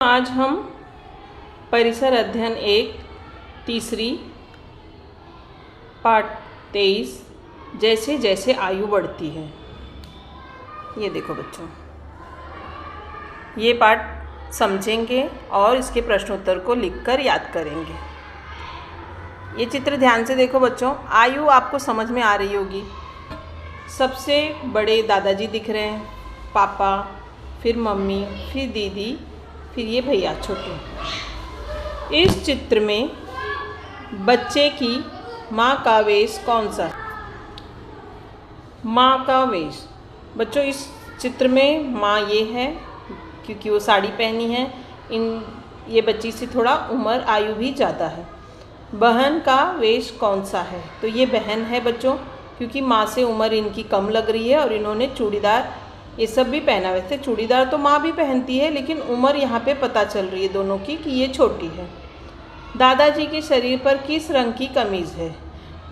आज हम परिसर अध्ययन 1 तीसरी पाठ 23 जैसे जैसे आयु बढ़ती है। ये देखो बच्चों, ये पाठ समझेंगे और इसके प्रश्नोत्तर को लिखकर याद करेंगे। ये चित्र ध्यान से देखो बच्चों, आयु आपको समझ में आ रही होगी। सबसे बड़े दादाजी दिख रहे हैं, पापा, फिर मम्मी, फिर दीदी, फिर ये भैया छोटे। इस चित्र में बच्चे की माँ का वेश कौन सा? माँ का वेश। बच्चों इस चित्र में माँ ये है क्योंकि वो साड़ी पहनी है। ये बच्ची से थोड़ा उम्र आयु भी ज़्यादा है। बहन का वेश कौन सा है? तो ये बहन है बच्चों, क्योंकि माँ से उम्र इनकी कम लग रही है और इन्होंने चूड़ीदार ये सब भी पहना। वैसे चूड़ीदार तो माँ भी पहनती है, लेकिन उम्र यहाँ पे पता चल रही है दोनों की कि ये छोटी है। दादाजी के शरीर पर किस रंग की कमीज़ है?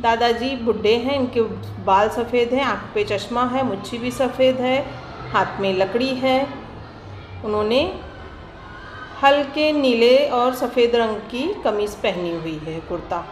दादाजी बुढ़े हैं, इनके बाल सफ़ेद हैं, आँख पे चश्मा है, मुच्छी भी सफ़ेद है, हाथ में लकड़ी है। उन्होंने हल्के नीले और सफ़ेद रंग की कमीज़ पहनी हुई है, कुर्ता।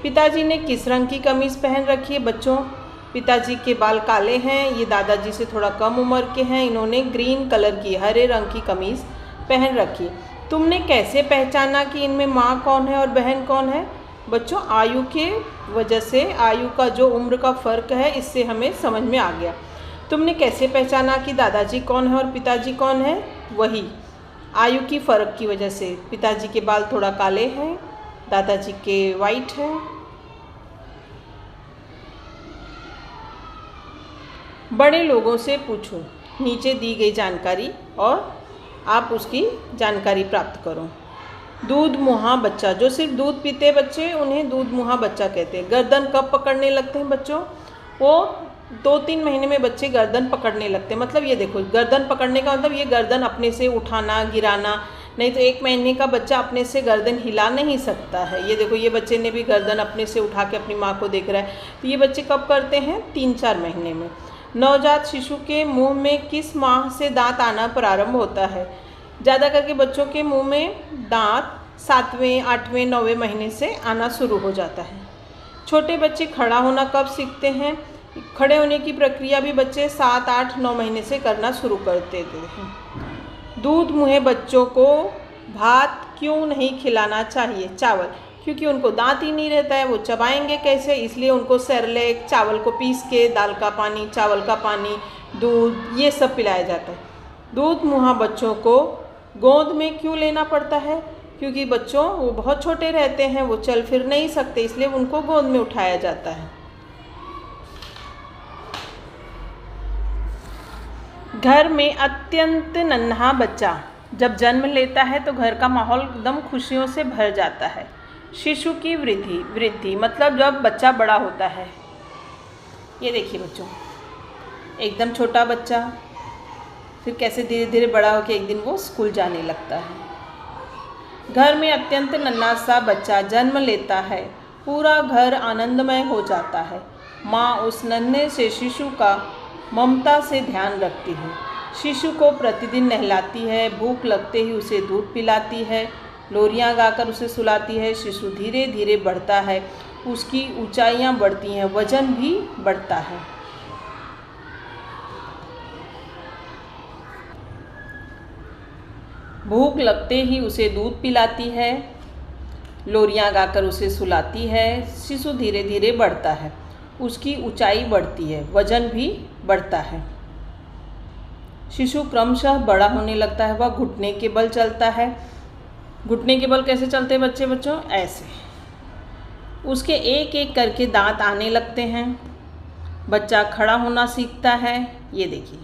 पिताजी ने किस रंग की कमीज़ पहन रखी है? बच्चों पिताजी के बाल काले हैं, ये दादाजी से थोड़ा कम उम्र के हैं। इन्होंने ग्रीन कलर की, हरे रंग की कमीज़ पहन रखी। तुमने कैसे पहचाना कि इनमें माँ कौन है और बहन कौन है? बच्चों आयु के वजह से, आयु का जो उम्र का फ़र्क है, इससे हमें समझ में आ गया। तुमने कैसे पहचाना कि दादाजी कौन है और पिताजी कौन है? वही आयु की फ़र्क की वजह से। पिताजी के बाल थोड़ा काले हैं, दादाजी के वाइट हैं। बड़े लोगों से पूछो नीचे दी गई जानकारी और आप उसकी जानकारी प्राप्त करो। दूध मुहा बच्चा, जो सिर्फ दूध पीते बच्चे, उन्हें दूध मुहा बच्चा कहते हैं। गर्दन कब पकड़ने लगते हैं बच्चों? वो 2-3 महीने में बच्चे गर्दन पकड़ने लगते हैं। मतलब ये देखो, गर्दन पकड़ने का मतलब ये गर्दन अपने से उठाना, गिराना। नहीं तो 1 महीने का बच्चा अपने से गर्दन हिला नहीं सकता है। ये देखो, ये बच्चे ने भी गर्दन अपने से उठा के अपनी माँ को देख रहा है। तो ये बच्चे कब करते हैं? 3-4 महीने में। नवजात शिशु के मुंह में किस माह से दांत आना प्रारंभ होता है? ज़्यादा करके बच्चों के मुंह में दांत 7वें, 8वें, 9वें महीने से आना शुरू हो जाता है। छोटे बच्चे खड़ा होना कब सीखते हैं? खड़े होने की प्रक्रिया भी बच्चे 7, 8, 9 महीने से करना शुरू कर देते हैं। दूध मुहे बच्चों को भात क्यों नहीं खिलाना चाहिए? चावल, क्योंकि उनको दांत ही नहीं रहता है, वो चबाएंगे कैसे? इसलिए उनको सेरेलैक, चावल को पीस के, दाल का पानी, चावल का पानी, दूध, ये सब पिलाया जाता है। दूध मुहा बच्चों को गोद में क्यों लेना पड़ता है? क्योंकि बच्चों वो बहुत छोटे रहते हैं, वो चल फिर नहीं सकते, इसलिए उनको गोद में उठाया जाता है। घर में अत्यंत नन्हा बच्चा जब जन्म लेता है तो घर का माहौल एकदम खुशियों से भर जाता है। शिशु की वृद्धि मतलब जब बच्चा बड़ा होता है। ये देखिए बच्चों, एकदम छोटा बच्चा फिर कैसे धीरे धीरे बड़ा होकर एक दिन वो स्कूल जाने लगता है। घर में अत्यंत नन्हा सा बच्चा जन्म लेता है, पूरा घर आनंदमय हो जाता है। माँ उस नन्हे से शिशु का ममता से ध्यान रखती है। शिशु को प्रतिदिन नहलाती है, भूख लगते ही उसे दूध पिलाती है, लोरियां गाकर उसे सुलाती है। शिशु धीरे धीरे बढ़ता है, उसकी ऊंचाइयां बढ़ती हैं, वजन भी बढ़ता है। भूख लगते ही उसे दूध पिलाती है, लोरियां गाकर उसे सुलाती है। शिशु धीरे धीरे बढ़ता है, उसकी ऊंचाई बढ़ती है, वजन भी बढ़ता है। शिशु क्रमशः बड़ा होने लगता है, वह घुटने के बल चलता है। घुटने के बल कैसे चलते हैं बच्चों? ऐसे। उसके एक एक करके दांत आने लगते हैं। बच्चा खड़ा होना सीखता है, ये देखिए।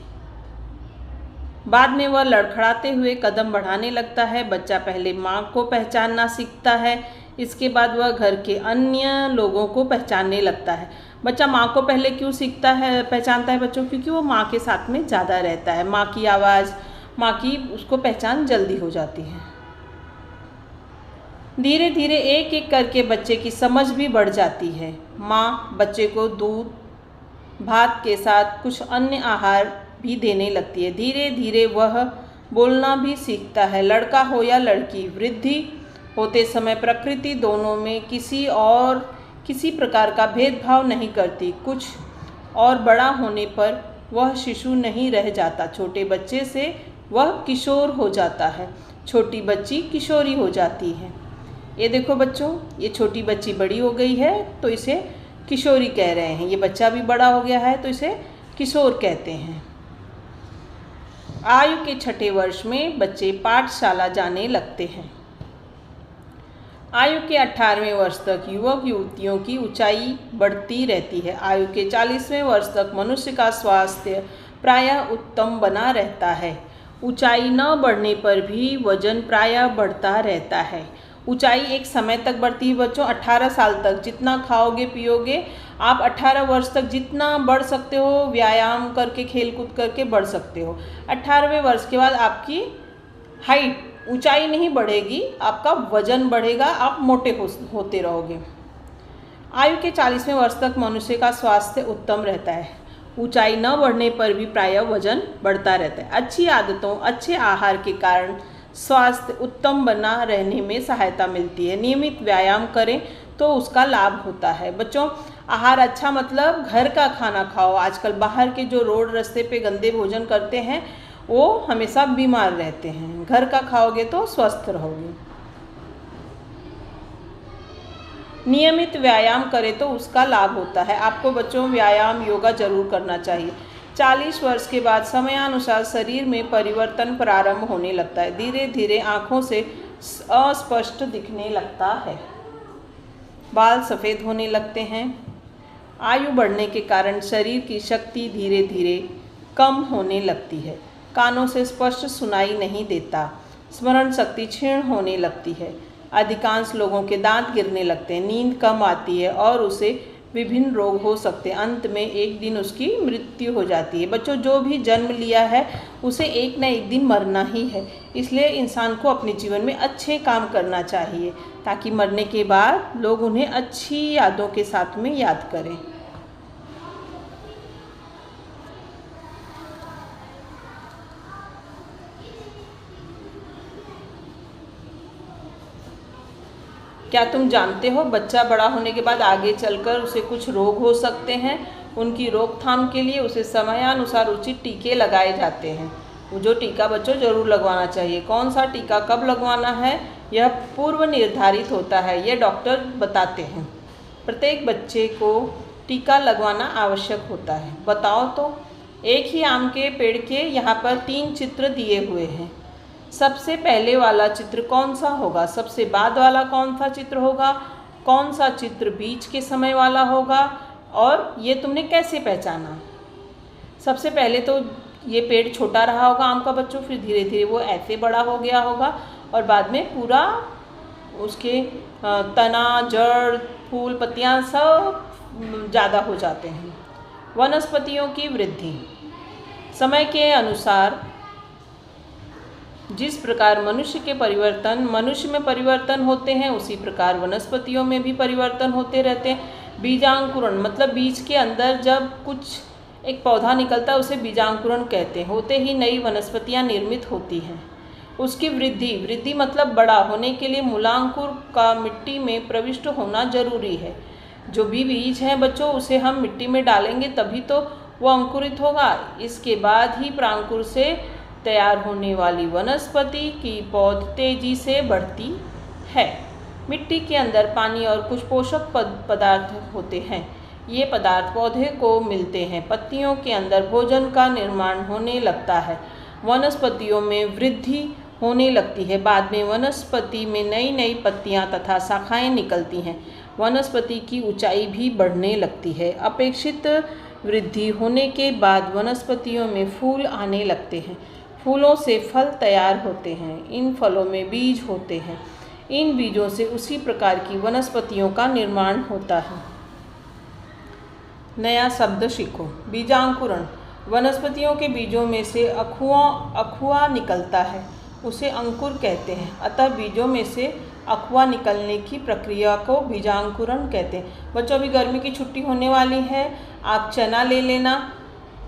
बाद में वह लड़खड़ाते हुए कदम बढ़ाने लगता है। बच्चा पहले माँ को पहचानना सीखता है, इसके बाद वह घर के अन्य लोगों को पहचानने लगता है। बच्चा माँ को पहले क्यों सीखता है, पहचानता है बच्चों? क्योंकि वो माँ के साथ में ज़्यादा रहता है। माँ की आवाज़, माँ की उसको पहचान जल्दी हो जाती है। धीरे धीरे एक एक करके बच्चे की समझ भी बढ़ जाती है। माँ बच्चे को दूध, भात के साथ कुछ अन्य आहार भी देने लगती है। धीरे धीरे वह बोलना भी सीखता है। लड़का हो या लड़की, वृद्धि होते समय प्रकृति दोनों में किसी प्रकार का भेदभाव नहीं करती। कुछ और बड़ा होने पर वह शिशु नहीं रह जाता। छोटे बच्चे से वह किशोर हो जाता है, छोटी बच्ची किशोरी हो जाती है। ये देखो बच्चों, ये छोटी बच्ची बड़ी हो गई है तो इसे किशोरी कह रहे हैं। ये बच्चा भी बड़ा हो गया है तो इसे किशोर कहते हैं। आयु के छठे वर्ष में बच्चे पाठशाला जाने लगते हैं। आयु के 18वें वर्ष तक युवक युवतियों की ऊंचाई बढ़ती रहती है। आयु के 40वें वर्ष तक मनुष्य का स्वास्थ्य प्रायः उत्तम बना रहता है। ऊंचाई न बढ़ने पर भी वजन प्रायः बढ़ता रहता है। ऊंचाई एक समय तक बढ़ती है बच्चों, 18 साल तक जितना खाओगे पियोगे आप 18 वर्ष तक जितना बढ़ सकते हो, व्यायाम करके खेलकूद करके बढ़ सकते हो। 18वें वर्ष के बाद आपकी हाइट, ऊंचाई नहीं बढ़ेगी, आपका वजन बढ़ेगा, आप मोटे होते रहोगे। आयु के 40वें वर्ष तक मनुष्य का स्वास्थ्य उत्तम रहता है। ऊंचाई न बढ़ने पर भी प्रायः वजन बढ़ता रहता है। अच्छी आदतों, अच्छे आहार के कारण स्वास्थ्य उत्तम बना रहने में सहायता मिलती है। नियमित व्यायाम करें तो उसका लाभ होता है। बच्चों, आहार अच्छा मतलब घर का खाना खाओ। आजकल बाहर के जो रोड रास्ते पे गंदे भोजन करते हैं वो हमेशा बीमार रहते हैं। घर का खाओगे तो स्वस्थ रहोगे। नियमित व्यायाम करें तो उसका लाभ होता है। आपको बच्चों व्यायाम, योगा जरूर करना चाहिए। 40 वर्ष के बाद समयानुसार शरीर में परिवर्तन प्रारंभ होने लगता है। धीरे धीरे आँखों से अस्पष्ट दिखने लगता है, बाल सफ़ेद होने लगते हैं। आयु बढ़ने के कारण शरीर की शक्ति धीरे धीरे कम होने लगती है। कानों से स्पष्ट सुनाई नहीं देता। स्मरण शक्ति क्षीण होने लगती है। अधिकांश लोगों के दांत गिरने लगते हैं। नींद कम आती है और उसे विभिन्न रोग हो सकते हैं। अंत में एक दिन उसकी मृत्यु हो जाती है। बच्चों, जो भी जन्म लिया है उसे एक न एक दिन मरना ही है। इसलिए इंसान को अपने जीवन में अच्छे काम करना चाहिए ताकि मरने के बाद लोग उन्हें अच्छी यादों के साथ में याद करें। क्या तुम जानते हो बच्चा बड़ा होने के बाद आगे चलकर उसे कुछ रोग हो सकते हैं। उनकी रोकथाम के लिए उसे समयानुसार उचित टीके लगाए जाते हैं। वो जो टीका बच्चों ज़रूर लगवाना चाहिए। कौन सा टीका कब लगवाना है यह पूर्व निर्धारित होता है, यह डॉक्टर बताते हैं। प्रत्येक बच्चे को टीका लगवाना आवश्यक होता है। बताओ तो, एक ही आम के पेड़ के यहाँ पर 3 चित्र दिए हुए हैं। सबसे पहले वाला चित्र कौन सा होगा, सबसे बाद वाला कौन सा चित्र होगा, कौन सा चित्र बीच के समय वाला होगा, और ये तुमने कैसे पहचाना। सबसे पहले तो ये पेड़ छोटा रहा होगा आम का बच्चों, फिर धीरे धीरे वो ऐसे बड़ा हो गया होगा और बाद में पूरा उसके तना, जड़, फूल, पत्तियाँ सब ज़्यादा हो जाते हैं। वनस्पतियों की वृद्धि। समय के अनुसार जिस प्रकार मनुष्य में परिवर्तन होते हैं उसी प्रकार वनस्पतियों में भी परिवर्तन होते रहते हैं। बीजांकुरण मतलब बीज के अंदर जब कुछ एक पौधा निकलता है उसे बीजांकुरण कहते हैं। होते ही नई वनस्पतियां निर्मित होती हैं। उसकी वृद्धि मतलब बड़ा होने के लिए मूलांकुर का मिट्टी में प्रविष्ट होना जरूरी है। जो भी बीज है बच्चों उसे हम मिट्टी में डालेंगे तभी तो वो अंकुरित होगा। इसके बाद ही प्रांकुर से तैयार होने वाली वनस्पति की पौध तेजी से बढ़ती है। मिट्टी के अंदर पानी और कुछ पोषक पदार्थ होते हैं। ये पदार्थ पौधे को मिलते हैं। पत्तियों के अंदर भोजन का निर्माण होने लगता है। वनस्पतियों में वृद्धि होने लगती है। बाद में वनस्पति में नई नई पत्तियां तथा शाखाएं निकलती हैं। वनस्पति की ऊंचाई भी बढ़ने लगती है। अपेक्षित वृद्धि होने के बाद वनस्पतियों में फूल आने लगते हैं। फूलों से फल तैयार होते हैं। इन फलों में बीज होते हैं। इन बीजों से उसी प्रकार की वनस्पतियों का निर्माण होता है। नया शब्द सीखो। बीजांकुरण। वनस्पतियों के बीजों में से अखुआ निकलता है, उसे अंकुर कहते हैं। अतः बीजों में से अखुआ निकलने की प्रक्रिया को बीजांकुरण कहते हैं। बच्चों, अभी गर्मी की छुट्टी होने वाली है, आप चना ले लेना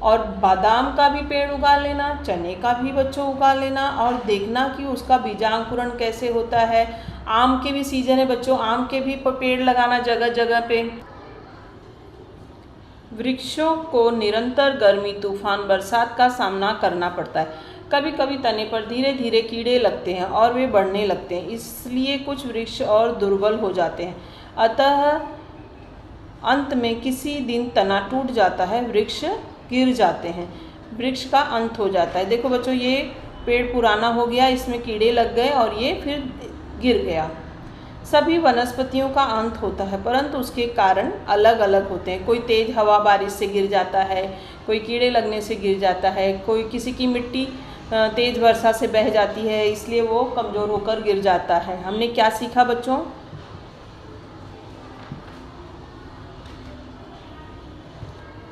और बादाम का भी पेड़ उगा लेना, चने का भी बच्चों उगा लेना और देखना कि उसका बीजांकुरण कैसे होता है। आम के भी सीजन है बच्चों, आम के भी पेड़ लगाना जगह जगह पे। वृक्षों को निरंतर गर्मी, तूफान, बरसात का सामना करना पड़ता है। कभी कभी तने पर धीरे धीरे कीड़े लगते हैं और वे बढ़ने लगते हैं, इसलिए कुछ वृक्ष और दुर्बल हो जाते हैं। अतः अंत में किसी दिन तना टूट जाता है, वृक्ष गिर जाते हैं, वृक्ष का अंत हो जाता है। देखो बच्चों, ये पेड़ पुराना हो गया, इसमें कीड़े लग गए और ये फिर गिर गया। सभी वनस्पतियों का अंत होता है, परंतु उसके कारण अलग अलग होते हैं। कोई तेज हवा बारिश से गिर जाता है, कोई कीड़े लगने से गिर जाता है, कोई किसी की मिट्टी तेज वर्षा से बह जाती है, इसलिए वो कमज़ोर होकर गिर जाता है। हमने क्या सीखा बच्चों?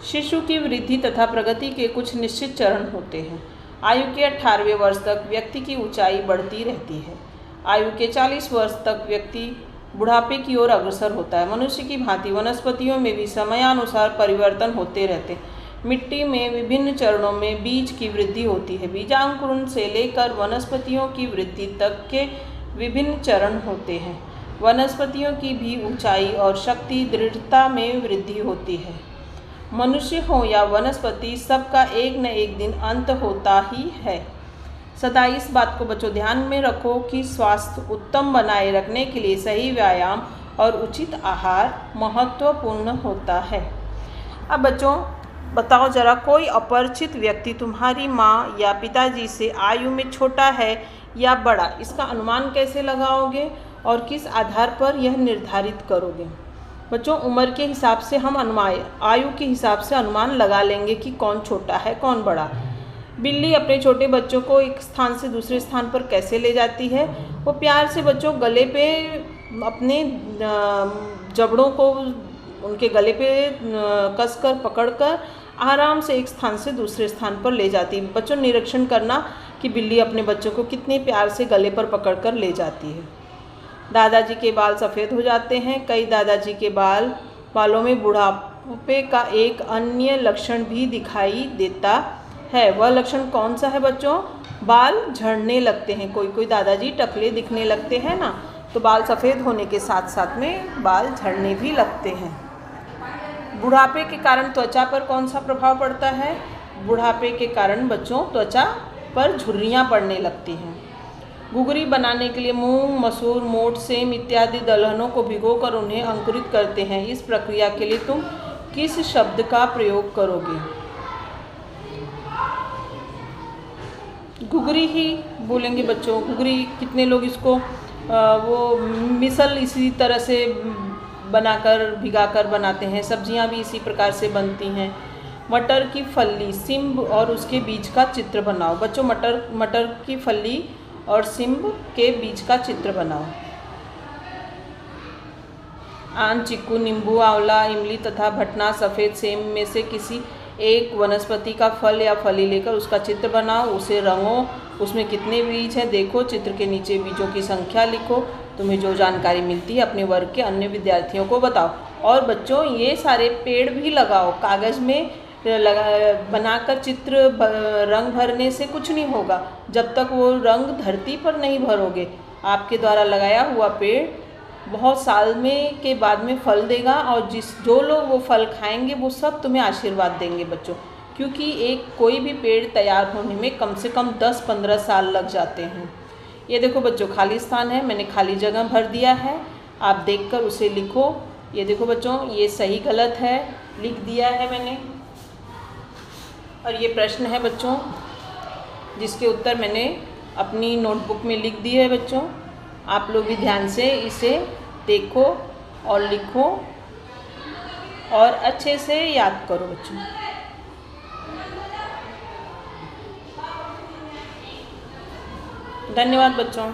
शिशु की वृद्धि तथा प्रगति के कुछ निश्चित चरण होते हैं। आयु के 18वें वर्ष तक व्यक्ति की ऊंचाई बढ़ती रहती है। आयु के 40 वर्ष तक व्यक्ति बुढ़ापे की ओर अग्रसर होता है। मनुष्य की भांति वनस्पतियों में भी समयानुसार परिवर्तन होते रहते हैं। मिट्टी में विभिन्न चरणों में बीज की वृद्धि होती है। बीजांकुरण से लेकर वनस्पतियों की वृद्धि तक के विभिन्न चरण होते हैं। वनस्पतियों की भी ऊंचाई और शक्ति, दृढ़ता में वृद्धि होती है। मनुष्य हो या वनस्पति, सबका एक न एक दिन अंत होता ही है। सदा इस बात को बच्चों ध्यान में रखो कि स्वास्थ्य उत्तम बनाए रखने के लिए सही व्यायाम और उचित आहार महत्वपूर्ण होता है। अब बच्चों बताओ जरा, कोई अपरिचित व्यक्ति तुम्हारी माँ या पिताजी से आयु में छोटा है या बड़ा, इसका अनुमान कैसे लगाओगे और किस आधार पर यह निर्धारित करोगे? बच्चों, उम्र के हिसाब से हम आयु के हिसाब से अनुमान लगा लेंगे कि कौन छोटा है कौन बड़ा। बिल्ली अपने छोटे बच्चों को एक स्थान से दूसरे स्थान पर कैसे ले जाती है? वो प्यार से बच्चों गले पे अपने जबड़ों को उनके गले पे कसकर पकड़कर आराम से एक स्थान से दूसरे स्थान पर ले जाती है। बच्चों, निरीक्षण करना कि बिल्ली अपने बच्चों को कितने प्यार से गले पर पकड़कर ले जाती है। दादाजी के बाल सफ़ेद हो जाते हैं। कई दादाजी के बालों में बुढ़ापे का एक अन्य लक्षण भी दिखाई देता है। वह लक्षण कौन सा है बच्चों? बाल झड़ने लगते हैं। कोई कोई दादाजी टकले दिखने लगते हैं ना, तो बाल सफ़ेद होने के साथ साथ में बाल झड़ने भी लगते हैं। बुढ़ापे के कारण त्वचा पर कौन सा प्रभाव पड़ता है? बुढ़ापे के कारण बच्चों त्वचा पर झुर्रियाँ पड़ने लगती हैं। घुघरी बनाने के लिए मूंग, मसूर, मोठ, सेम इत्यादि दलहनों को भिगोकर उन्हें अंकुरित करते हैं। इस प्रक्रिया के लिए तुम किस शब्द का प्रयोग करोगे? घुघरी ही बोलेंगे बच्चों। घुघरी कितने लोग इसको वो मिसल इसी तरह से बनाकर भिगाकर बनाते हैं। सब्जियां भी इसी प्रकार से बनती हैं। मटर की फली, सिम्ब और उसके बीज का चित्र बनाओ। बच्चों, मटर की फली और सिम्ब के बीज का चित्र बनाओ। आम, चीकू, नींबू, आंवला, इमली तथा भटना, सफ़ेद सेम में से किसी एक वनस्पति का फल या फली लेकर उसका चित्र बनाओ। उसे रंगो, उसमें कितने बीज हैं देखो, चित्र के नीचे बीजों की संख्या लिखो। तुम्हें जो जानकारी मिलती है अपने वर्ग के अन्य विद्यार्थियों को बताओ। और बच्चों, ये सारे पेड़ भी लगाओ। कागज़ में बनाकर चित्र रंग भरने से कुछ नहीं होगा जब तक वो रंग धरती पर नहीं भरोगे। आपके द्वारा लगाया हुआ पेड़ बहुत साल में के बाद में फल देगा और जो लोग वो फल खाएंगे वो सब तुम्हें आशीर्वाद देंगे बच्चों। क्योंकि कोई भी पेड़ तैयार होने में कम से कम 10-15 साल लग जाते हैं। ये देखो बच्चों, खाली स्थान है, मैंने खाली जगह भर दिया है। आप देखकर उसे लिखो। ये देखो बच्चों, ये सही गलत है लिख दिया है मैंने। और ये प्रश्न है बच्चों जिसके उत्तर मैंने अपनी नोटबुक में लिख दिए है बच्चों। आप लोग भी ध्यान से इसे देखो और लिखो और अच्छे से याद करो बच्चों। धन्यवाद बच्चों।